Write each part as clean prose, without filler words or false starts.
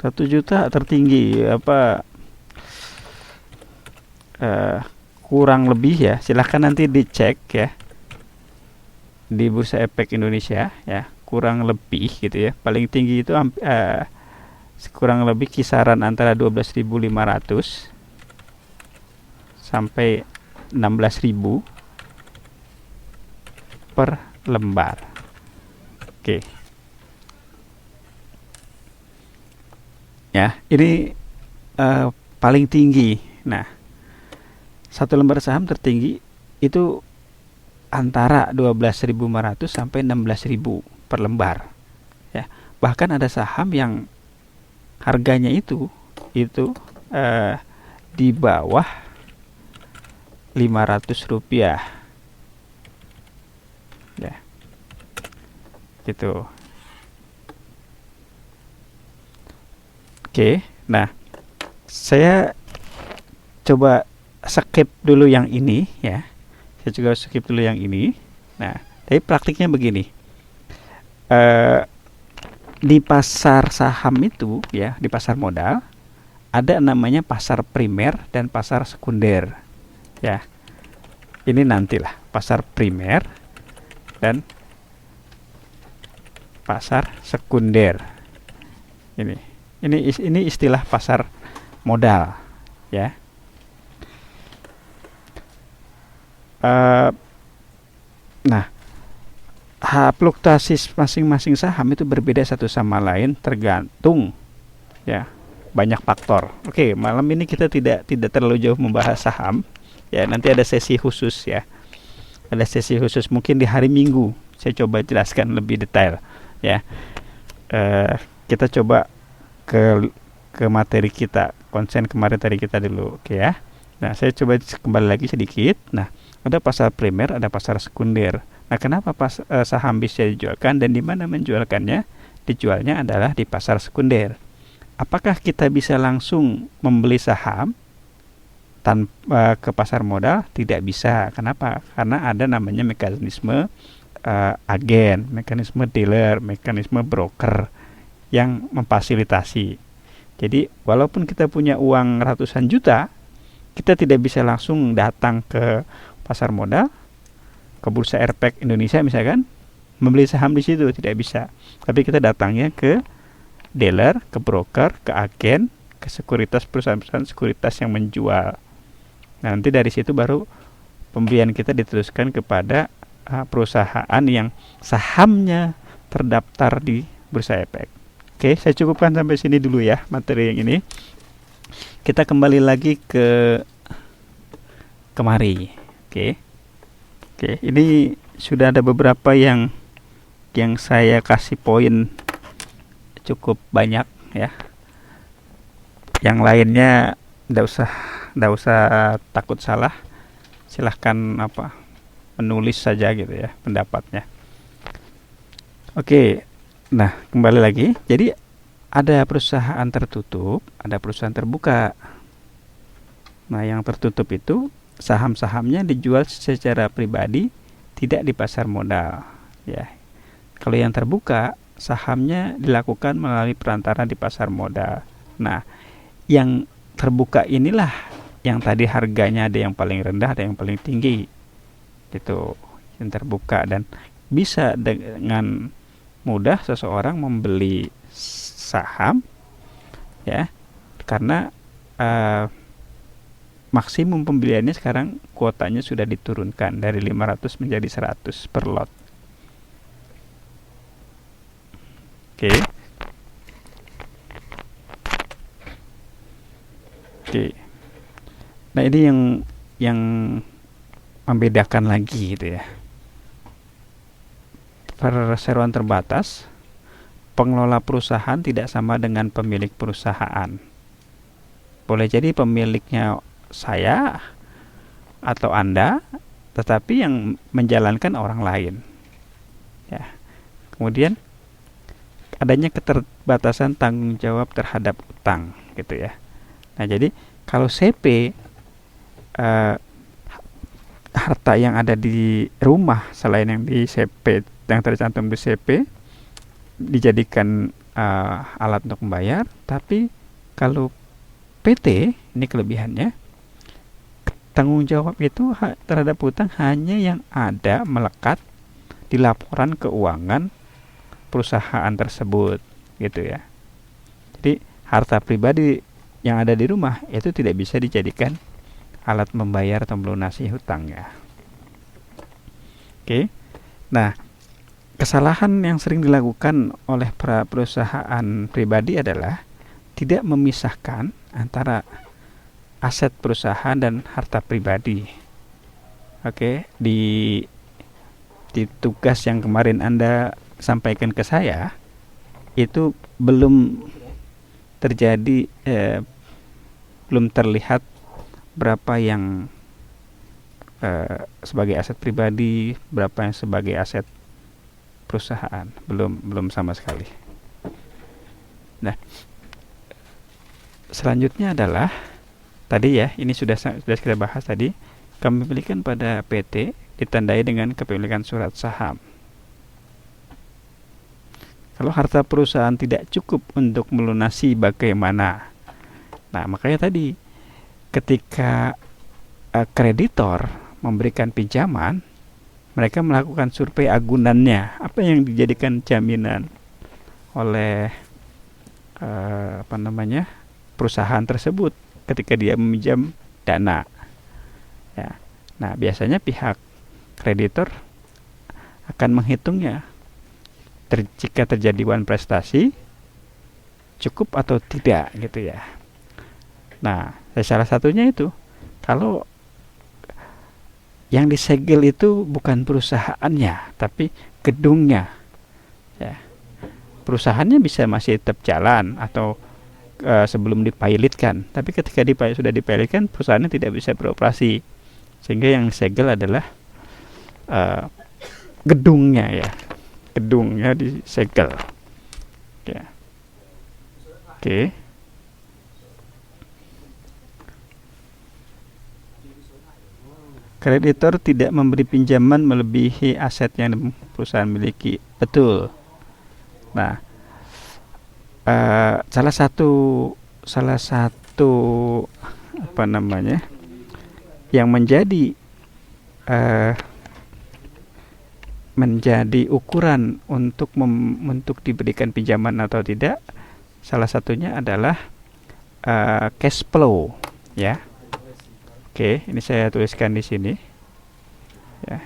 1 juta tertinggi apa, kurang lebih ya, silahkan nanti dicek ya di Bursa Efek Indonesia ya, kurang lebih gitu ya, paling tinggi itu kurang lebih kisaran antara 12.500 sampai 16.000 per lembar. Oke. Ya, ini paling tinggi. Nah, 1 lembar saham tertinggi itu antara 12.500 sampai 16.000 per lembar. Ya, bahkan ada saham yang harganya itu di bawah Rp500 ya, gitu. Oke, nah saya coba skip dulu yang ini ya, nah tapi praktiknya begini, di pasar saham itu ya, di pasar modal ada namanya pasar primer dan pasar sekunder ya. Ini nantilah pasar primer dan pasar sekunder. Ini istilah pasar modal ya. Nah, fluktuasi masing-masing saham itu berbeda satu sama lain tergantung ya banyak faktor. Oke, malam ini kita tidak terlalu jauh membahas saham ya, nanti ada sesi khusus ya. Ada sesi khusus mungkin di hari Minggu. Saya coba jelaskan lebih detail ya. Kita coba ke materi kita, konsen ke materi kita dulu, oke ya. Nah, saya coba kembali lagi sedikit. Nah, ada pasar primer, ada pasar sekunder. Nah, kenapa saham bisa dijualkan dan di mana menjualkannya? Dijualnya adalah di pasar sekunder. Apakah kita bisa langsung membeli saham tanpa ke pasar modal? Tidak bisa. Kenapa? Karena ada namanya mekanisme agen, mekanisme dealer, mekanisme broker yang memfasilitasi. Jadi walaupun kita punya uang ratusan juta, kita tidak bisa langsung datang ke pasar modal, ke Bursa Efek Indonesia misalkan, membeli saham di situ, tidak bisa. Tapi kita datangnya ke dealer, ke broker, ke agen, ke sekuritas, perusahaan-perusahaan sekuritas yang menjual. Nanti dari situ baru pembelian kita diteruskan kepada perusahaan yang sahamnya terdaftar di Bursa Efek. Oke, saya cukupkan sampai sini dulu ya materi yang ini. Kita kembali lagi ke kemari. Oke, ini sudah ada beberapa yang saya kasih poin cukup banyak ya. Yang lainnya nggak usah takut salah. Silahkan menulis saja gitu ya pendapatnya. Oke. Nah, kembali lagi. Jadi ada perusahaan tertutup, ada perusahaan terbuka. Nah, yang tertutup itu saham-sahamnya dijual secara pribadi, tidak di pasar modal ya. Kalau yang terbuka, sahamnya dilakukan melalui perantara di pasar modal. Nah, yang terbuka inilah yang tadi harganya ada yang paling rendah, ada yang paling tinggi. Gitu, yang terbuka, dan bisa dengan mudah seseorang membeli saham ya, karena maksimum pembeliannya sekarang kuotanya sudah diturunkan dari 500 menjadi 100 per lot. Oke. Nah, ini yang membedakan lagi gitu ya. Perseroan terbatas, pengelola perusahaan tidak sama dengan pemilik perusahaan. Boleh jadi pemiliknya saya atau Anda, tetapi yang menjalankan orang lain. Ya. Kemudian adanya keterbatasan tanggung jawab terhadap utang, gitu ya. Nah, jadi kalau CP, harta yang ada di rumah selain yang di CP, yang tercantum di CP, dijadikan alat untuk membayar. Tapi kalau PT, ini kelebihannya, tanggung jawab itu terhadap hutang hanya yang ada melekat di laporan keuangan perusahaan tersebut, gitu ya. Jadi harta pribadi yang ada di rumah itu tidak bisa dijadikan alat membayar atau melunasi hutang ya. Oke. Nah, kesalahan yang sering dilakukan oleh para perusahaan pribadi adalah tidak memisahkan antara aset perusahaan dan harta pribadi. Oke, di tugas yang kemarin Anda sampaikan ke saya itu belum terjadi, belum terlihat berapa yang sebagai aset pribadi, berapa yang sebagai aset perusahaan, belum sama sekali. Nah, selanjutnya adalah tadi ya, ini sudah kita bahas tadi, kepemilikan pada PT ditandai dengan kepemilikan surat saham. Kalau harta perusahaan tidak cukup untuk melunasi bagaimana? Nah, makanya tadi ketika kreditor memberikan pinjaman, mereka melakukan survei agunannya, apa yang dijadikan jaminan oleh perusahaan tersebut ketika dia meminjam dana. Ya. Nah, biasanya pihak kreditor akan menghitungnya jika terjadi wan prestasi cukup atau tidak, gitu ya. Nah, salah satunya itu kalau yang disegel itu bukan perusahaannya tapi gedungnya ya. Perusahaannya bisa masih tetap jalan atau sebelum dipilotkan, tapi ketika sudah dipilotkan perusahaannya tidak bisa beroperasi, sehingga yang disegel adalah gedungnya ya. Gedungnya disegel ya. Oke. Kreditor tidak memberi pinjaman melebihi aset yang perusahaan miliki. Betul. Nah, salah satu yang menjadi ukuran untuk diberikan pinjaman atau tidak, salah satunya adalah cash flow ya. Oke, ini saya tuliskan di sini ya.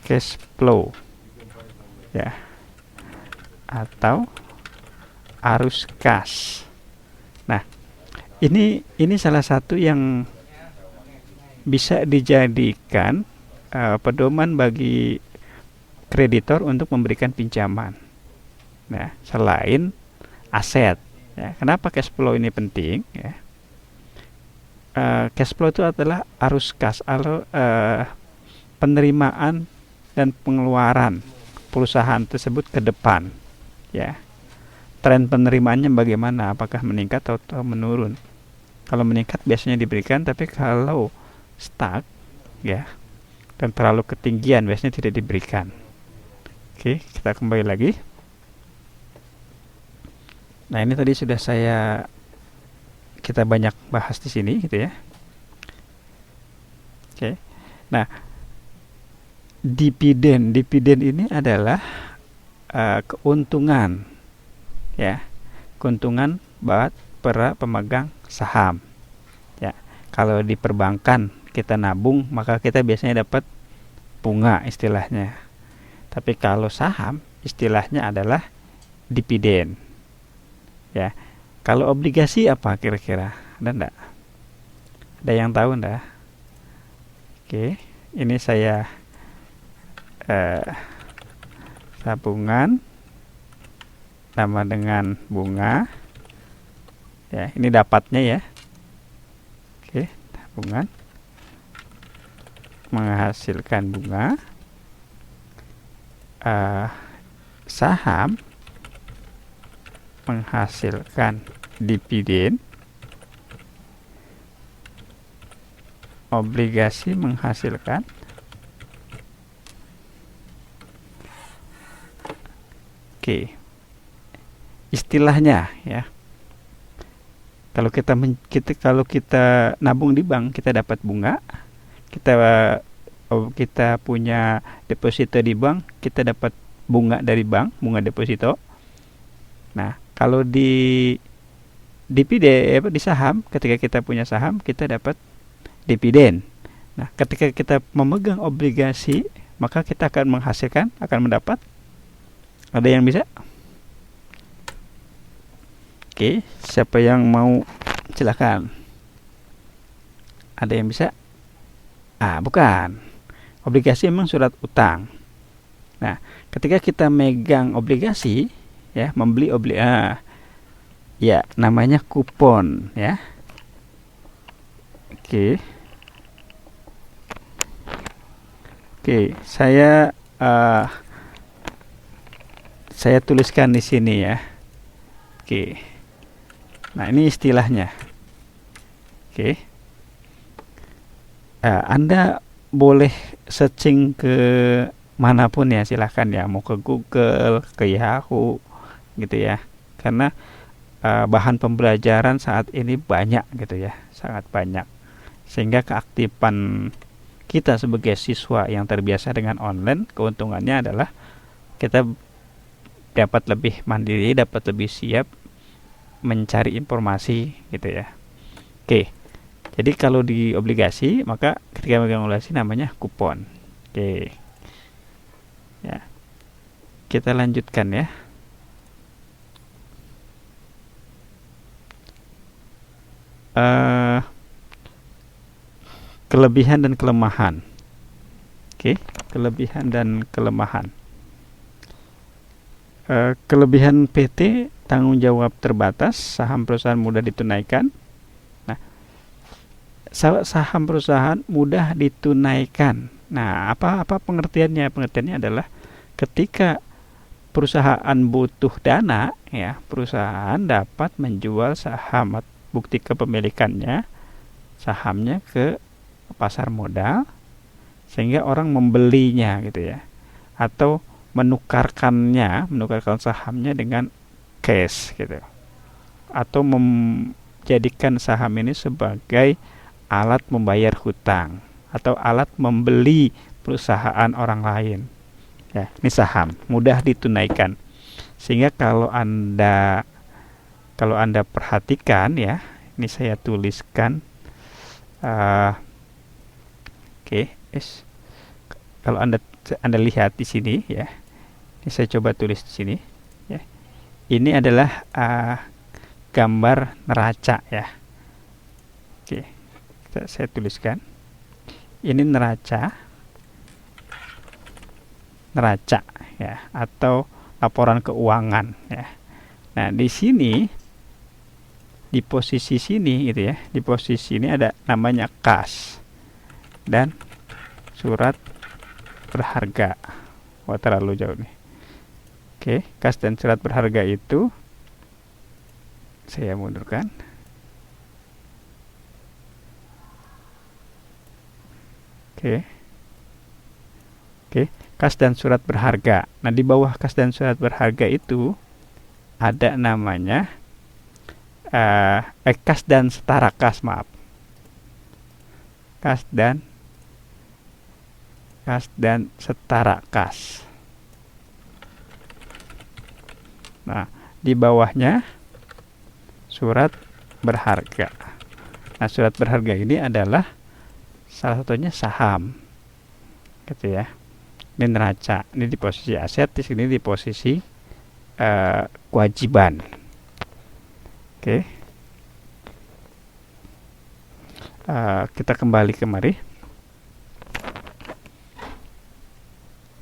Cash flow ya, atau arus kas. Nah, ini salah satu yang bisa dijadikan pedoman bagi kreditor untuk memberikan pinjaman. Nah, selain aset ya. Kenapa cash flow ini penting ya? Cash flow itu adalah arus kas atau penerimaan dan pengeluaran perusahaan tersebut ke depan ya. Tren penerimaannya bagaimana, apakah meningkat atau menurun? Kalau meningkat biasanya diberikan, tapi kalau stuck ya dan terlalu ketinggian biasanya tidak diberikan. Oke, kita kembali lagi. Nah, ini tadi sudah kita banyak bahas di sini gitu ya. Oke. Nah, dividen ini adalah keuntungan ya. Keuntungan buat para pemegang saham. Ya. Kalau di perbankan kita nabung, maka kita biasanya dapat bunga istilahnya. Tapi kalau saham istilahnya adalah dividen. Ya, kalau obligasi apa kira-kira? Ada enggak? Ada yang tahu enggak? Oke, ini saya tabungan sama dengan bunga. Ya, ini dapatnya ya. Oke, tabungan menghasilkan bunga. Saham menghasilkan dividen, obligasi menghasilkan Oke, istilahnya ya. Kalau kita nabung di bank, kita dapat bunga. Kita punya deposito di bank, kita dapat bunga dari bank, bunga deposito. Nah, kalau di saham, ketika kita punya saham, kita dapat dividen. Nah, ketika kita memegang obligasi, maka kita akan mendapat. Ada yang bisa? Oke, siapa yang mau? Silakan. Ada yang bisa? Bukan. Obligasi memang surat utang. Nah, ketika kita megang obligasi, ya, membeli ya, namanya kupon, ya. Oke. Saya tuliskan di sini ya. Oke. Nah, ini istilahnya. Oke. Anda boleh searching ke manapun ya, silahkan ya, mau ke Google, ke Yahoo gitu ya. Karena bahan pembelajaran saat ini banyak gitu ya, sangat banyak. Sehingga keaktifan kita sebagai siswa yang terbiasa dengan online, keuntungannya adalah kita dapat lebih mandiri, dapat lebih siap mencari informasi gitu ya. Oke. Jadi kalau di obligasi, maka ketika megang obligasi namanya kupon. Oke. Ya. Kita lanjutkan ya. Kelebihan dan kelemahan. Oke, kelebihan dan kelemahan. Kelebihan PT, tanggung jawab terbatas, saham perusahaan mudah ditunaikan. Nah, saham perusahaan mudah ditunaikan. Nah, apa pengertiannya? Pengertiannya adalah ketika perusahaan butuh dana, ya, perusahaan dapat menjual saham, bukti kepemilikannya, sahamnya ke pasar modal, sehingga orang membelinya gitu ya, atau menukarkan sahamnya dengan cash gitu, atau menjadikan saham ini sebagai alat membayar hutang atau alat membeli perusahaan orang lain ya. Ini saham mudah ditunaikan, sehingga kalau anda perhatikan ya, ini saya tuliskan. Kalau anda lihat di sini ya, ini saya coba tulis di sini ya. Ini adalah gambar neraca ya. Oke, saya tuliskan. Ini neraca ya, atau laporan keuangan ya. Nah, di sini, di posisi sini gitu ya, di posisi ini ada namanya kas dan surat berharga. Wah, terlalu jauh nih. Oke, kas dan surat berharga itu saya mundurkan. Oke, kas dan surat berharga. Nah, di bawah kas dan surat berharga itu ada namanya kas dan setara kas, maaf. Kas dan setara kas. Nah, di bawahnya surat berharga. Nah, surat berharga ini adalah salah satunya saham, gitu ya. Ini neraca, ini di posisi aset, di sini di posisi kewajiban. Oke. Kita kembali kemari.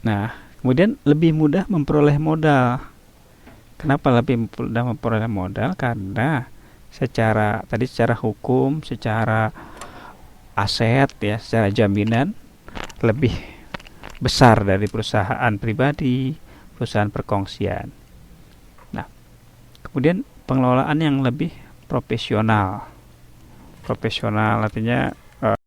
Nah, kemudian lebih mudah memperoleh modal. Kenapa lebih mudah memperoleh modal? Karena secara hukum, secara aset ya, secara jaminan lebih besar dari perusahaan pribadi, perusahaan perkongsian. Nah, kemudian pengelolaan yang lebih profesional. Profesional artinya